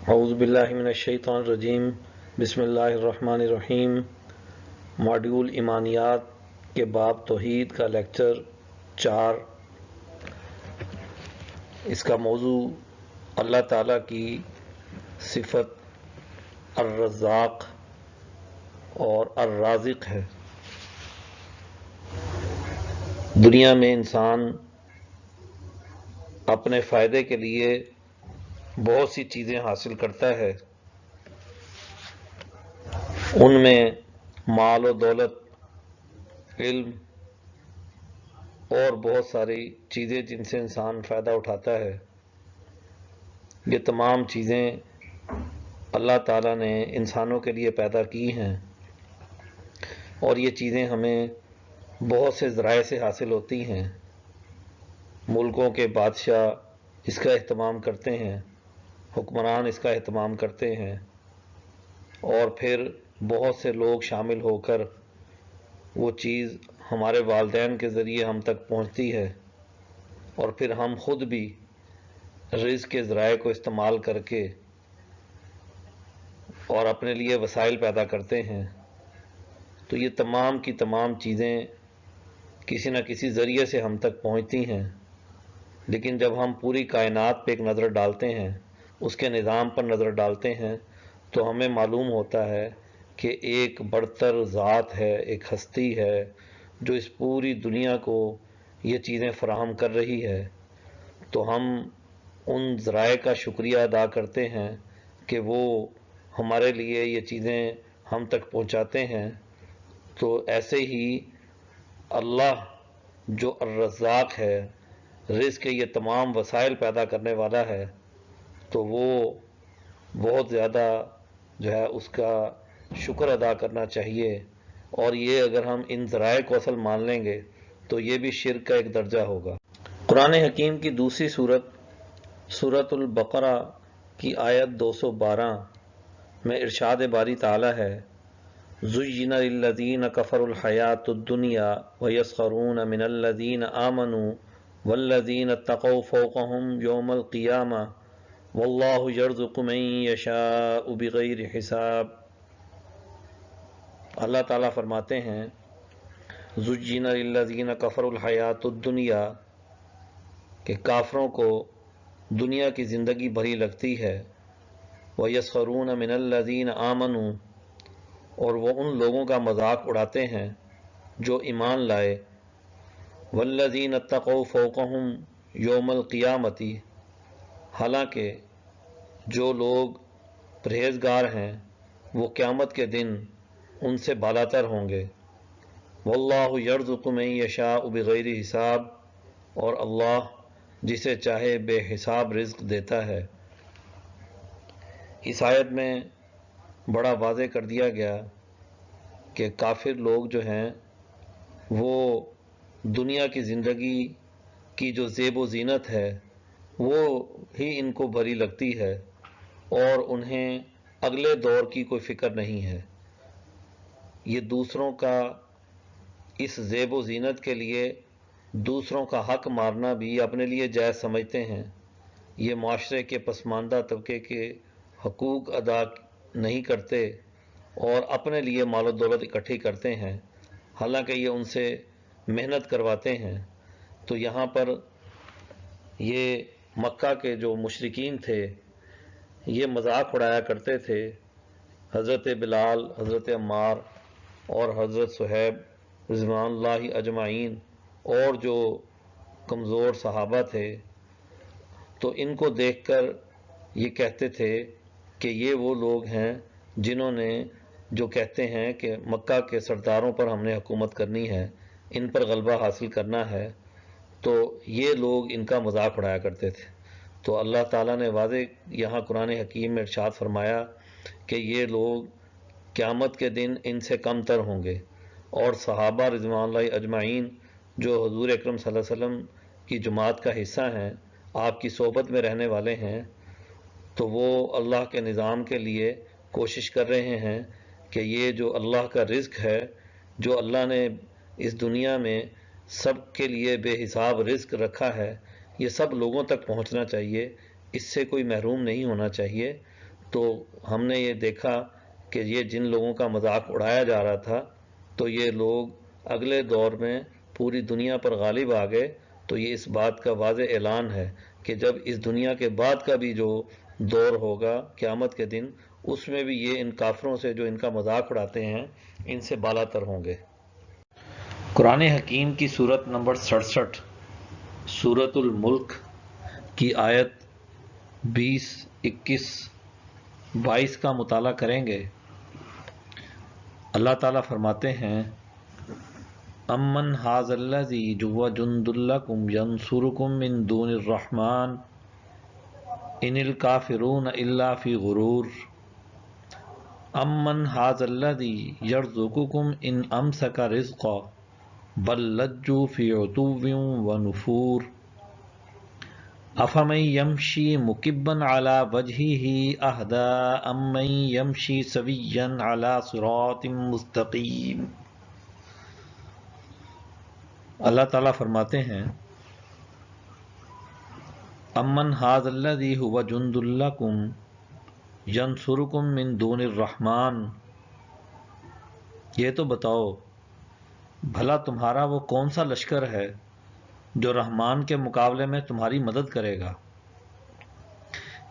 اعوذ باللہ من الشیطان الرجیم، بسم اللہ الرحمن الرحیم۔ ماڈیول ایمانیات کے باب توحید کا لیکچر 4۔ اس کا موضوع اللہ تعالیٰ کی صفت الرزاق اور الرازق ہے۔ دنیا میں انسان اپنے فائدے کے لیے بہت سی چیزیں حاصل کرتا ہے، ان میں مال و دولت، علم اور بہت ساری چیزیں جن سے انسان فائدہ اٹھاتا ہے۔ یہ تمام چیزیں اللہ تعالیٰ نے انسانوں کے لیے پیدا کی ہیں، اور یہ چیزیں ہمیں بہت سے ذرائع سے حاصل ہوتی ہیں۔ ملکوں کے بادشاہ اس کا اہتمام کرتے ہیں، حکمران اس کا اہتمام کرتے ہیں، اور پھر بہت سے لوگ شامل ہو کر وہ چیز ہمارے والدین کے ذریعے ہم تک پہنچتی ہے، اور پھر ہم خود بھی رزق کے ذرائع کو استعمال کر کے اور اپنے لیے وسائل پیدا کرتے ہیں۔ تو یہ تمام کی تمام چیزیں کسی نہ کسی ذریعے سے ہم تک پہنچتی ہیں، لیکن جب ہم پوری کائنات پہ ایک نظر ڈالتے ہیں، اس کے نظام پر نظر ڈالتے ہیں، تو ہمیں معلوم ہوتا ہے کہ ایک برتر ذات ہے، ایک ہستی ہے جو اس پوری دنیا کو یہ چیزیں فراہم کر رہی ہے۔ تو ہم ان ذرائع کا شکریہ ادا کرتے ہیں کہ وہ ہمارے لیے یہ چیزیں ہم تک پہنچاتے ہیں۔ تو ایسے ہی اللہ جو الرزاق ہے، رزق کے یہ تمام وسائل پیدا کرنے والا ہے، تو وہ بہت زیادہ جو ہے اس کا شکر ادا کرنا چاہیے۔ اور یہ اگر ہم ان ذرائع کو اصل مان لیں گے تو یہ بھی شرک کا ایک درجہ ہوگا۔ قرآن حکیم کی دوسری صورت سورۃ البقرہ کی آیت 212 میں ارشاد باری تعالی ہے: زُيِّنَ لِلَّذِينَ كَفَرُوا الْحَيَاةُ الدُّنْيَا وَيَسْخَرُونَ مِنَ الَّذِينَ آمَنُوا وَالَّذِينَ اتَّقَوْا فَوْقَهُمْ يَوْمَ الْقِيَامَةِ وَاللَّهُ يَرْزُقُ مَن يَشَاءُ بِغَيْرِ حساب۔ اللہ تعالیٰ فرماتے ہیں: زُيِّنَ لِلَّذِينَ كَفَرُوا الْحَيَاةُ الدُّنْيَا، کہ کافروں کو دنیا کی زندگی بھری لگتی ہے، وَيَسْخَرُونَ مِنَ الَّذِينَ آمَنُوا، اور وہ ان لوگوں کا مذاق اڑاتے ہیں جو ایمان لائے، وَالَّذِينَ اتَّقَوْا فَوْقَهُمْ يَوْمَ الْقِيَامَةِ، حالانکہ جو لوگ پرہیزگار ہیں وہ قیامت کے دن ان سے بالاتر ہوں گے۔ وَاللَّهُ يَرْزُقُ مَن يَشَاءُ بِغَيْرِ حساب، اور اللہ جسے چاہے بے حساب رزق دیتا ہے۔ اس آیت میں بڑا واضح کر دیا گیا کہ کافر لوگ جو ہیں وہ دنیا کی زندگی کی جو زیب و زینت ہے وہ ہی ان کو بھری لگتی ہے، اور انہیں اگلے دور کی کوئی فکر نہیں ہے۔ یہ دوسروں کا اس زیب و زینت کے لیے دوسروں کا حق مارنا بھی اپنے لیے جائز سمجھتے ہیں۔ یہ معاشرے کے پسماندہ طبقے کے حقوق ادا نہیں کرتے اور اپنے لیے مال و دولت اکٹھی کرتے ہیں، حالانکہ یہ ان سے محنت کرواتے ہیں۔ تو یہاں پر یہ مکہ کے جو مشرکین تھے یہ مذاق اڑایا کرتے تھے حضرت بلال، حضرت عمار اور حضرت صہیب رضوان اللہ اجمعین اور جو کمزور صحابہ تھے، تو ان کو دیکھ کر یہ کہتے تھے کہ یہ وہ لوگ ہیں جنہوں نے جو کہتے ہیں کہ مکہ کے سرداروں پر ہم نے حکومت کرنی ہے، ان پر غلبہ حاصل کرنا ہے، تو یہ لوگ ان کا مذاق اڑایا کرتے تھے۔ تو اللہ تعالیٰ نے واضح یہاں قرآن حکیم میں ارشاد فرمایا کہ یہ لوگ قیامت کے دن ان سے کم تر ہوں گے، اور صحابہ رضوان اللہ اجمعین جو حضور اکرم صلی اللہ علیہ وسلم کی جماعت کا حصہ ہیں، آپ کی صحبت میں رہنے والے ہیں، تو وہ اللہ کے نظام کے لیے کوشش کر رہے ہیں کہ یہ جو اللہ کا رزق ہے، جو اللہ نے اس دنیا میں سب کے لیے بے حساب رزق رکھا ہے، یہ سب لوگوں تک پہنچنا چاہیے، اس سے کوئی محروم نہیں ہونا چاہیے۔ تو ہم نے یہ دیکھا کہ یہ جن لوگوں کا مذاق اڑایا جا رہا تھا تو یہ لوگ اگلے دور میں پوری دنیا پر غالب آ گئے. تو یہ اس بات کا واضح اعلان ہے کہ جب اس دنیا کے بعد کا بھی جو دور ہوگا قیامت کے دن، اس میں بھی یہ ان کافروں سے جو ان کا مذاق اڑاتے ہیں ان سے بالا تر ہوں گے. قرآن حکیم کی سورت نمبر 67 سورت الملک کی آیت 20، 21، 22 کا مطالعہ کریں گے. اللہ تعالیٰ فرماتے ہیں امن ھذا الذی هو جند لکم ینصرکم من دون الرحمن ان الکافرون الا فی غرور امن ھذا الذی یرزقکم ان امسک رزقا بل لجوا فی عتو ونفور افمن یمشی مکبا علی وجہہ اہدی امن یمشی سویا علی صراط مستقیم. اللہ تعالیٰ فرماتے ہیں امن ھذا الذی هو جند لکم ینصرکم من دون الرحمن، یہ تو بتاؤ بھلا تمہارا وہ کون سا لشکر ہے جو رحمان کے مقابلے میں تمہاری مدد کرے گا.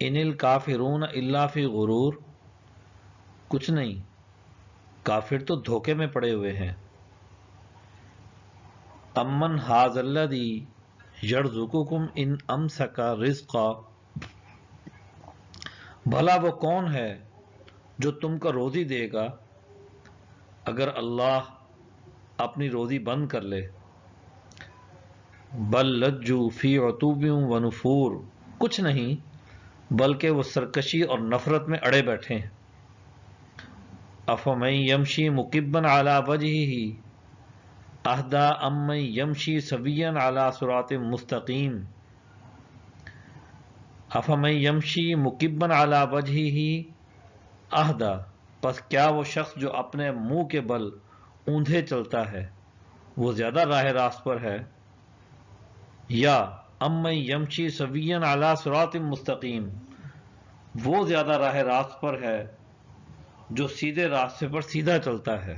ان الکافرون الا فی غرور، کچھ نہیں، کافر تو دھوکے میں پڑے ہوئے ہیں. امن ھذا الذی یرزقکم ان امسک رزقا، بھلا وہ کون ہے جو تم کو روزی دے گا اگر اللہ اپنی روزی بند کر لے. بل لجوا فی عتو ونفور، کچھ نہیں بلکہ وہ سرکشی اور نفرت میں اڑے بیٹھے ہیں. افمن یمشی مکبا علی وجہہ اہدی امن یمشی سویا علی صراط مستقیم افمن یمشی مکبا علی وجہہ اہدی، پس کیا وہ شخص جو اپنے منہ کے بل اوندھے چلتا ہے وہ زیادہ راہ راست پر ہے، یا امن یمشی سویا علی صراط مستقیم، وہ زیادہ راہ راست پر ہے جو سیدھے راستے پر سیدھا چلتا ہے.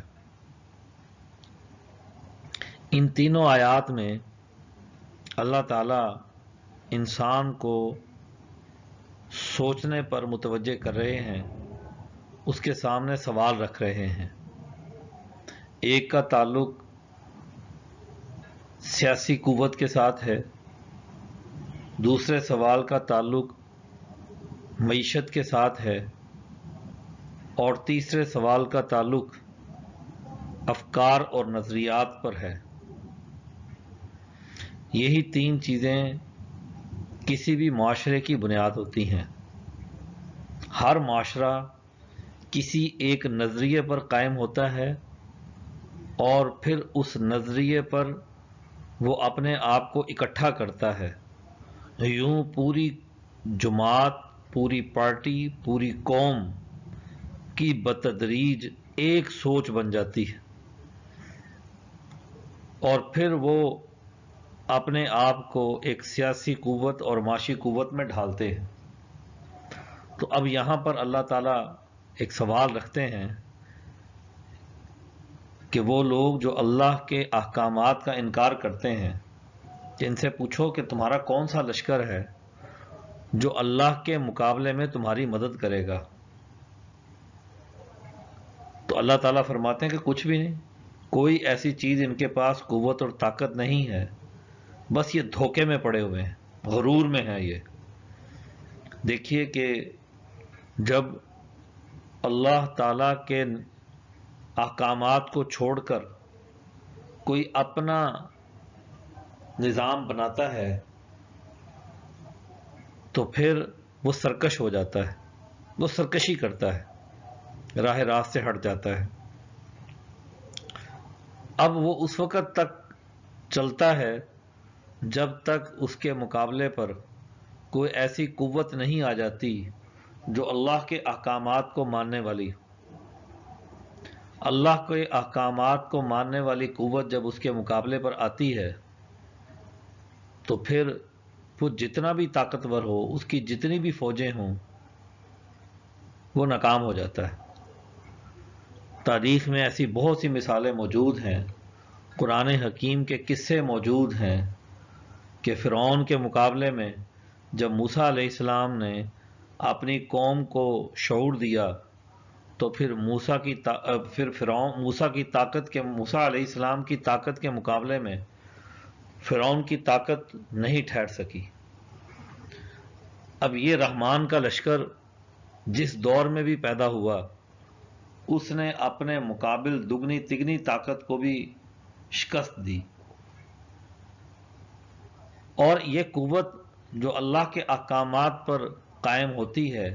ان تینوں آیات میں اللہ تعالیٰ انسان کو سوچنے پر متوجہ کر رہے ہیں، اس کے سامنے سوال رکھ رہے ہیں. ایک کا تعلق سیاسی قوت کے ساتھ ہے، دوسرے سوال کا تعلق معیشت کے ساتھ ہے، اور تیسرے سوال کا تعلق افکار اور نظریات پر ہے. یہی تین چیزیں کسی بھی معاشرے کی بنیاد ہوتی ہیں. ہر معاشرہ کسی ایک نظریے پر قائم ہوتا ہے اور پھر اس نظریے پر وہ اپنے آپ کو اکٹھا کرتا ہے. یوں پوری جماعت، پوری پارٹی، پوری قوم کی بتدریج ایک سوچ بن جاتی ہے اور پھر وہ اپنے آپ کو ایک سیاسی قوت اور معاشی قوت میں ڈھالتے ہیں. تو اب یہاں پر اللہ تعالیٰ ایک سوال رکھتے ہیں کہ وہ لوگ جو اللہ کے احکامات کا انکار کرتے ہیں، کہ ان سے پوچھو کہ تمہارا کون سا لشکر ہے جو اللہ کے مقابلے میں تمہاری مدد کرے گا. تو اللہ تعالیٰ فرماتے ہیں کہ کچھ بھی نہیں، کوئی ایسی چیز ان کے پاس قوت اور طاقت نہیں ہے، بس یہ دھوکے میں پڑے ہوئے ہیں، غرور میں ہیں. یہ دیکھیے کہ جب اللہ تعالیٰ کے احکامات کو چھوڑ کر کوئی اپنا نظام بناتا ہے تو پھر وہ سرکش ہو جاتا ہے، وہ سرکشی کرتا ہے، راہ راست سے ہٹ جاتا ہے. اب وہ اس وقت تک چلتا ہے جب تک اس کے مقابلے پر کوئی ایسی قوت نہیں آ جاتی جو اللہ کے احکامات کو ماننے والی. اللہ کے احکامات کو ماننے والی قوت جب اس کے مقابلے پر آتی ہے تو پھر وہ جتنا بھی طاقتور ہو، اس کی جتنی بھی فوجیں ہوں، وہ ناکام ہو جاتا ہے۔ تاریخ میں ایسی بہت سی مثالیں موجود ہیں، قرآن حکیم کے قصے موجود ہیں کہ فرعون کے مقابلے میں جب موسیٰ علیہ السلام نے اپنی قوم کو شعور دیا تو پھر موسیٰ علیہ السلام کی طاقت کے مقابلے میں فرعون کی طاقت نہیں ٹھہر سکی۔ اب یہ رحمان کا لشکر جس دور میں بھی پیدا ہوا اس نے اپنے مقابل دگنی تگنی طاقت کو بھی شکست دی، اور یہ قوت جو اللہ کے احکامات پر قائم ہوتی ہے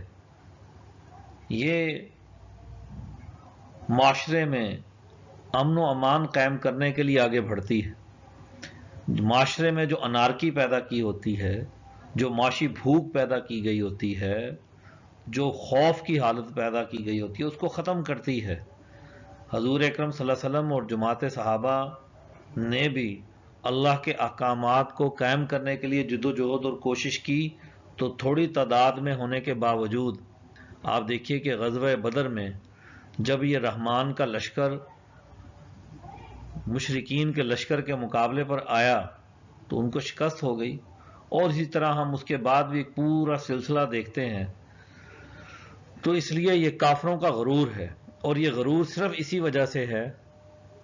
یہ معاشرے میں امن و امان قائم کرنے کے لیے آگے بڑھتی ہے۔ معاشرے میں جو انارکی پیدا کی ہوتی ہے، جو معاشی بھوک پیدا کی گئی ہوتی ہے، جو خوف کی حالت پیدا کی گئی ہوتی ہے، اس کو ختم کرتی ہے۔ حضور اکرم صلی اللہ علیہ وسلم اور جماعت صحابہ نے بھی اللہ کے احکامات کو قائم کرنے کے لیے جدوجہد اور کوشش کی، تو تھوڑی تعداد میں ہونے کے باوجود آپ دیکھیے کہ غزوہ بدر میں جب یہ رحمان کا لشکر مشرکین کے لشکر کے مقابلے پر آیا تو ان کو شکست ہو گئی، اور اسی طرح ہم اس کے بعد بھی پورا سلسلہ دیکھتے ہیں۔ تو اس لیے یہ کافروں کا غرور ہے، اور یہ غرور صرف اسی وجہ سے ہے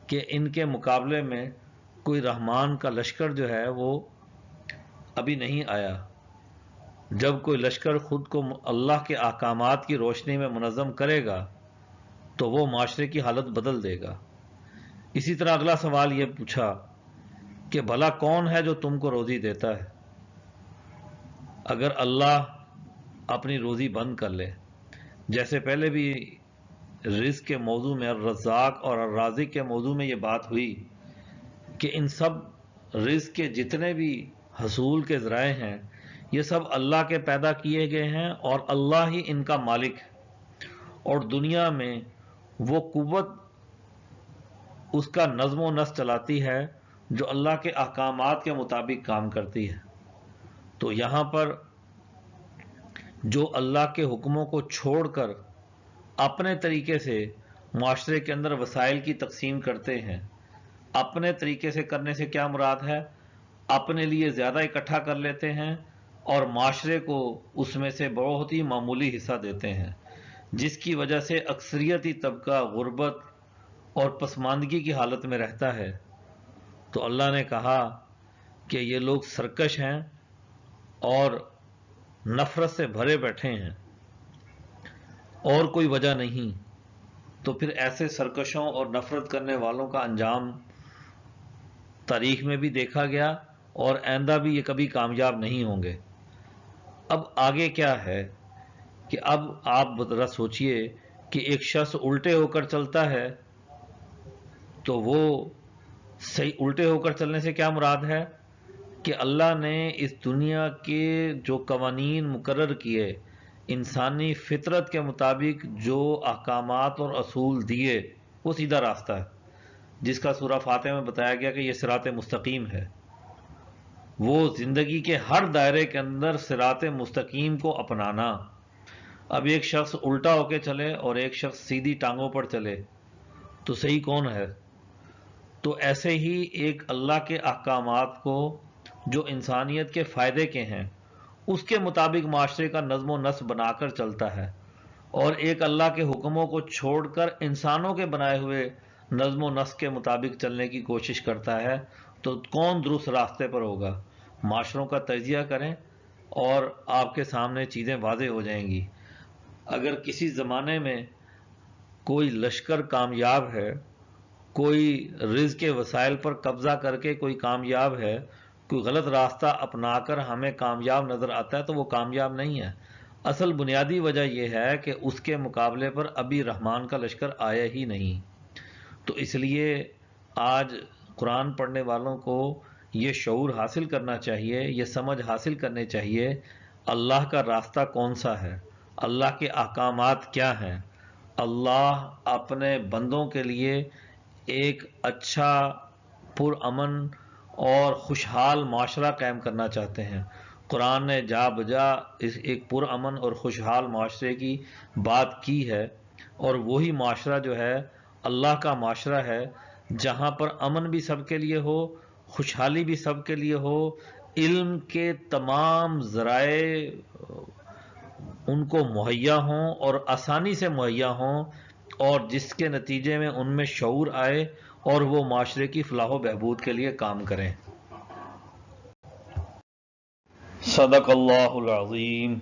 کہ ان کے مقابلے میں کوئی رحمان کا لشکر جو ہے وہ ابھی نہیں آیا۔ جب کوئی لشکر خود کو اللہ کے احکامات کی روشنی میں منظم کرے گا تو وہ معاشرے کی حالت بدل دے گا۔ اسی طرح اگلا سوال یہ پوچھا کہ بھلا کون ہے جو تم کو روزی دیتا ہے؟ اگر اللہ اپنی روزی بند کر لے، جیسے پہلے بھی رزق کے موضوع میں الرزاق اور الرازق کے موضوع میں یہ بات ہوئی کہ ان سب رزق کے جتنے بھی حصول کے ذرائع ہیں یہ سب اللہ کے پیدا کیے گئے ہیں، اور اللہ ہی ان کا مالک ہے، اور دنیا میں وہ قوت اس کا نظم و نسق چلاتی ہے جو اللہ کے احکامات کے مطابق کام کرتی ہے۔ تو یہاں پر جو اللہ کے حکموں کو چھوڑ کر اپنے طریقے سے معاشرے کے اندر وسائل کی تقسیم کرتے ہیں، اپنے طریقے سے کرنے سے کیا مراد ہے؟ اپنے لیے زیادہ اکٹھا کر لیتے ہیں اور معاشرے کو اس میں سے بہت ہی معمولی حصہ دیتے ہیں، جس کی وجہ سے اکثریتی طبقہ غربت اور پسماندگی کی حالت میں رہتا ہے۔ تو اللہ نے کہا کہ یہ لوگ سرکش ہیں اور نفرت سے بھرے بیٹھے ہیں، اور کوئی وجہ نہیں۔ تو پھر ایسے سرکشوں اور نفرت کرنے والوں کا انجام تاریخ میں بھی دیکھا گیا، اور آئندہ بھی یہ کبھی کامیاب نہیں ہوں گے۔ اب آگے کیا ہے کہ اب آپ ذرا سوچئے کہ ایک شخص الٹے ہو کر چلتا ہے تو وہ صحیح الٹے ہو کر چلنے سے کیا مراد ہے کہ اللہ نے اس دنیا کے جو قوانین مقرر کیے، انسانی فطرت کے مطابق جو احکامات اور اصول دیے، وہ سیدھا راستہ ہے، جس کا سورہ فاتحہ میں بتایا گیا کہ یہ صراط مستقیم ہے۔ وہ زندگی کے ہر دائرے کے اندر صراط مستقیم کو اپنانا۔ اب ایک شخص الٹا ہو کے چلے اور ایک شخص سیدھی ٹانگوں پر چلے تو صحیح کون ہے؟ تو ایسے ہی ایک اللہ کے احکامات کو جو انسانیت کے فائدے کے ہیں اس کے مطابق معاشرے کا نظم و نسق بنا کر چلتا ہے، اور ایک اللہ کے حکموں کو چھوڑ کر انسانوں کے بنائے ہوئے نظم و نسق کے مطابق چلنے کی کوشش کرتا ہے، تو کون درست راستے پر ہوگا؟ معاشروں کا تجزیہ کریں اور آپ کے سامنے چیزیں واضح ہو جائیں گی۔ اگر کسی زمانے میں کوئی لشکر کامیاب ہے، کوئی رزق کے وسائل پر قبضہ کر کے کوئی کامیاب ہے، کوئی غلط راستہ اپنا کر ہمیں کامیاب نظر آتا ہے، تو وہ کامیاب نہیں ہے۔ اصل بنیادی وجہ یہ ہے کہ اس کے مقابلے پر ابھی رحمان کا لشکر آیا ہی نہیں۔ تو اس لیے آج قرآن پڑھنے والوں کو یہ شعور حاصل کرنا چاہیے، یہ سمجھ حاصل کرنے چاہیے اللہ کا راستہ کون سا ہے، اللہ کے احکامات کیا ہیں۔ اللہ اپنے بندوں کے لیے ایک اچھا پرامن اور خوشحال معاشرہ قائم کرنا چاہتے ہیں۔ قرآن نے جا بجا اس ایک پرامن اور خوشحال معاشرے کی بات کی ہے، اور وہی معاشرہ جو ہے اللہ کا معاشرہ ہے، جہاں پر امن بھی سب کے لیے ہو، خوشحالی بھی سب کے لیے ہو، علم کے تمام ذرائع ان کو مہیا ہوں اور آسانی سے مہیا ہوں، اور جس کے نتیجے میں ان میں شعور آئے اور وہ معاشرے کی فلاح و بہبود کے لیے کام کریں۔ صدق اللہ العظیم۔